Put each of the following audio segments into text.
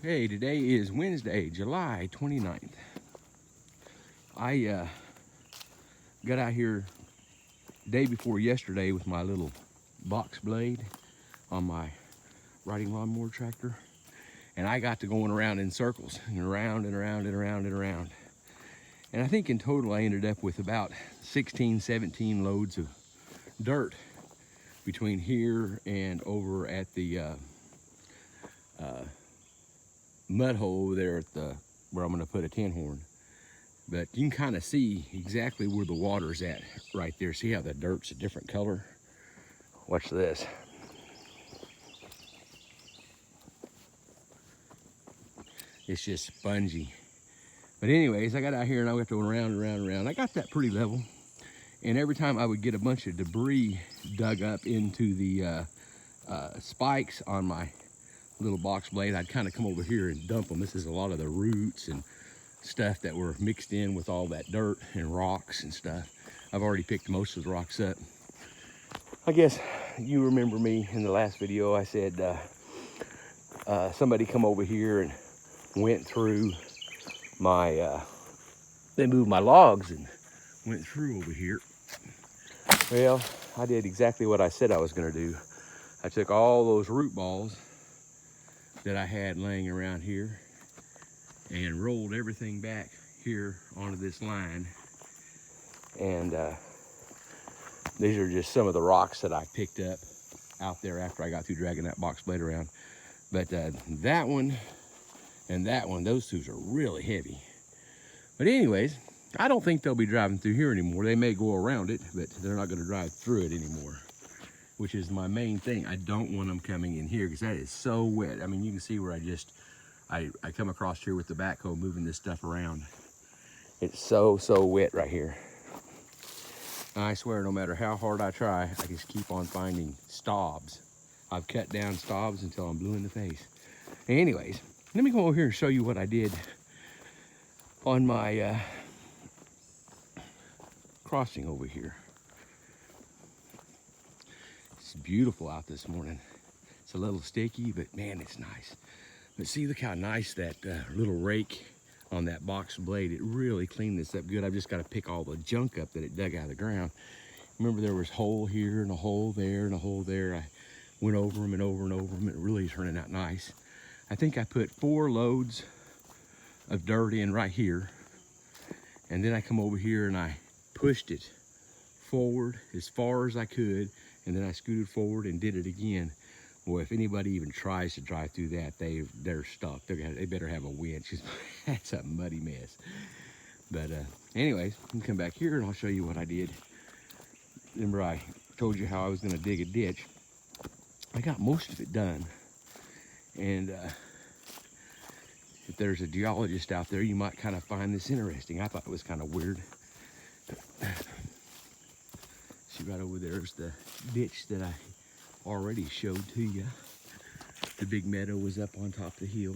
Hey, today is Wednesday, July 29th. I got out here day before yesterday with my little box blade on my riding lawnmower tractor, and I got to going around in circles and around and around and around and around. And I think in total I ended up with about 16, 17 loads of dirt between here and over at the mud hole there at the where I'm going to put a tin horn. But you can kind of see exactly where the water's at right there. See how the dirt's a different color? Watch this. It's just spongy. But anyways, I got out here and I went to around and around and around. I got that pretty level. And every time I would get a bunch of debris dug up into the spikes on my little box blade, I'd kind of come over here and dump them. This is a lot of the roots and stuff that were mixed in with all that dirt and rocks and stuff. I've already picked most of the rocks up. I guess you remember me in the last video. I said somebody come over here and went through my, they moved my logs and went through over here. Well, I did exactly what I said I was gonna do. I took all those root balls that I had laying around here and rolled everything back here onto this line. And these are just some of the rocks that I picked up out there after I got through dragging that box blade around. But that one and that one, those two are really heavy. But anyways, I don't think they'll be driving through here anymore. They may go around it, but they're not gonna drive through it anymore, which is my main thing. I don't want them coming in here because that is so wet. I mean, you can see where I come across here with the backhoe moving this stuff around. It's so wet right here. I swear, no matter how hard I try, I just keep on finding stobs. I've cut down stobs until I'm blue in the face. Anyways, let me go over here and show you what I did on my crossing over here. It's beautiful out this morning. It's a little sticky, but man, it's nice. But see, look how nice that little rake on that box blade. It really cleaned this up good. I've just got to pick all the junk up that it dug out of the ground. Remember, there was a hole here and a hole there and a hole there. I went over them and over and over them. It really turning out nice. I think I put 4 loads of dirt in right here. And then I come over here and I pushed it forward as far as I could. And then I scooted forward and did it again. Well, if anybody even tries to drive through that, they're stuck. They better have a winch. That's a muddy mess. But anyways, I'm come back here and I'll show you what I did. Remember, I told you how I was going to dig a ditch. I got most of it done. And if there's a geologist out there, you might kind of find this interesting. I thought it was kind of weird. See, right over there is the ditch that I already showed to you. The big meadow was up on top of the hill.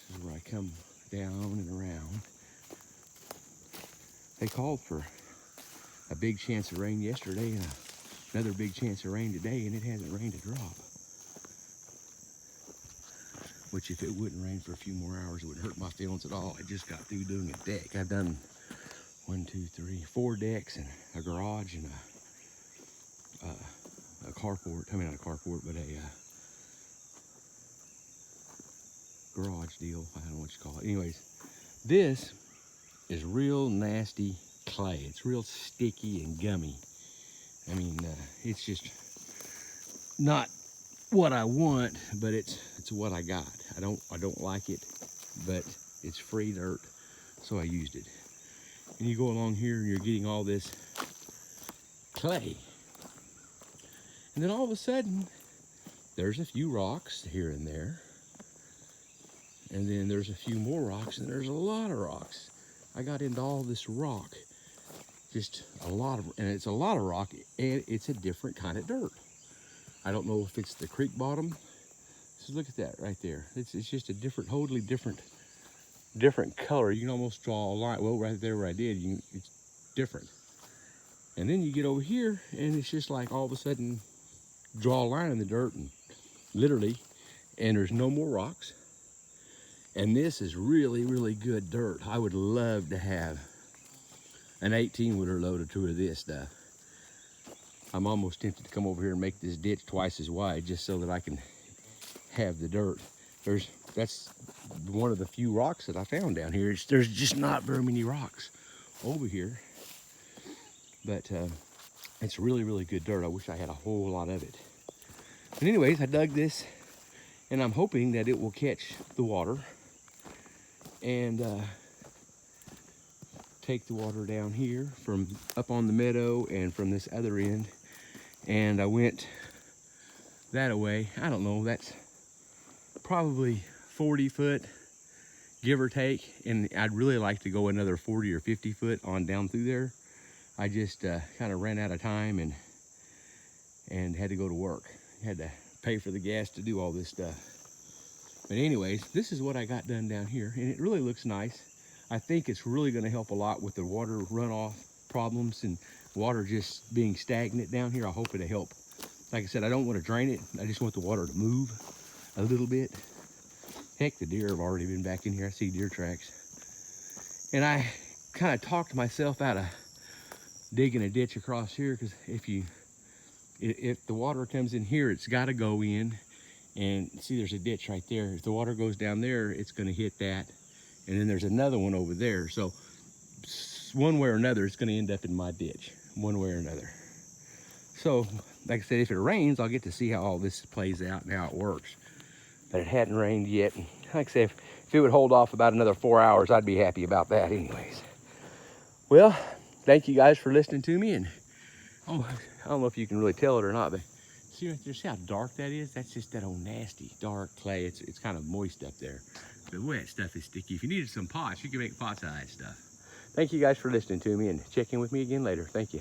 This is where I come down and around. They called for a big chance of rain yesterday and another big chance of rain today, and it hasn't rained a drop. Which, if it wouldn't rain for a few more hours, it wouldn't hurt my feelings at all. I just got through doing a deck. I've done 4 decks and a garage and a carport. I mean, not a carport, but a garage deal. I don't know what you call it. Anyways, this is real nasty clay. It's real sticky and gummy. I mean, it's just not what I want, but it's what I got. I don't like it, but it's free dirt, so I used it. And you go along here and you're getting all this clay. And then all of a sudden, there's a few rocks here and there. And then there's a few more rocks, and there's a lot of rocks. I got into all this rock. Just a lot of, and it's a lot of rock, and it's a different kind of dirt. I don't know if it's the creek bottom. So look at that right there. It's just a different, totally different color. You can almost draw a line. Well, right there where I did, it's different. And then you get over here, and it's just like all of a sudden draw a line in the dirt, and literally and there's no more rocks. And this is really, really good dirt. I would love to have an 18-wheeler load or two of this stuff. I'm almost tempted to come over here and make this ditch twice as wide just so that I can have the dirt. That's one of the few rocks that I found down here. There's just not very many rocks over here. But it's really, really good dirt. I wish I had a whole lot of it. But anyways, I dug this, and I'm hoping that it will catch the water and take the water down here from up on the meadow and from this other end. And I went that away. I don't know, that's probably 40 foot, give or take. And I'd really like to go another 40 or 50 foot on down through there. I just kind of ran out of time and had to go to work. Had to pay for the gas to do all this stuff. But anyways, this is what I got done down here, and it really looks nice. I think it's really gonna help a lot with the water runoff problems and water just being stagnant down here. I hope it'll help. Like I said, I don't want to drain it. I just want the water to move a little bit. Heck, the deer have already been back in here. I see deer tracks. And I kind of talked myself out of digging a ditch across here, because if the water comes in here, it's got to go in. And see, there's a ditch right there. If the water goes down there, it's going to hit that. And then there's another one over there. So one way or another, it's going to end up in my ditch, one way or another. So, like I said, if it rains, I'll get to see how all this plays out and how it works. But it hadn't rained yet. And like I said, if it would hold off about another 4 hours, I'd be happy about that anyways. Well, thank you guys for listening to me. And oh, I don't know if you can really tell it or not, but see right there, see how dark that is? That's just that old nasty dark clay. It's kind of moist up there. The wet stuff is sticky. If you needed some pots, you can make pots out of that stuff. Thank you guys for listening to me, and check in with me again later. Thank you.